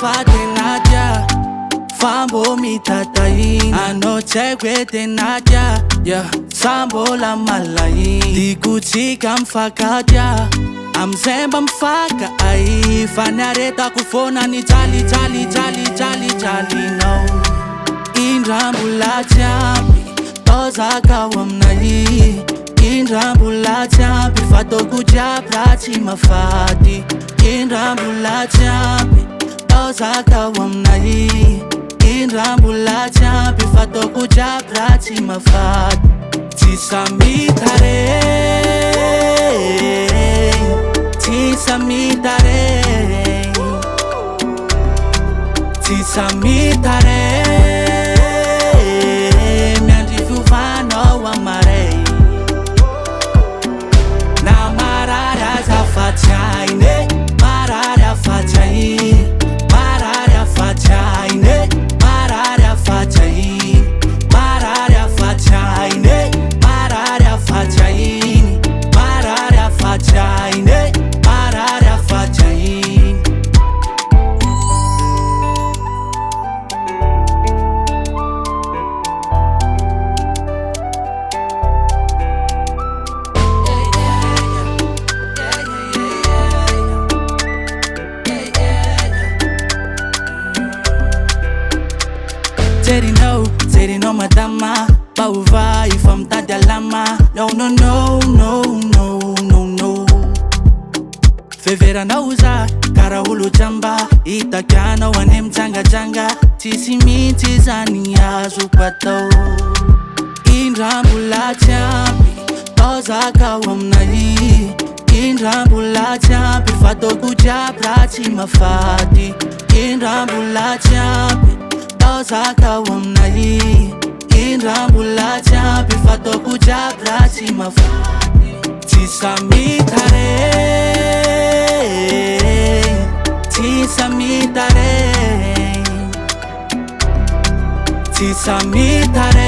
fatenadia fambo mitataina ano tsekwe tenadia sambo la malai dikutsika mfakadia amzemba mfaka ai fanareta kufona ni jali no indrambula champi tozaka wamnai indrambula champi fato kuja prachi mafati indrambula champi tozaka wamnai indrambula champi fato kuja prachi mafati tisamitare miandrifufano wa marei na marara zafachaine marara fachai marara fachaine marara fachai marara fachaine marara fachaine marara fachaine marara fachaine Teddy no madama Bauva ifam tadalama No Fevera nauza Karahulu jamba Itakana wanem janga Tisimiti zani azupato Indrambula champi Tozaka wamnai Indrambula champi Fato kuja prachi mafati Indrambula champi tozaka wamnai indrambula champi fato kuja prachi mafati tisamitare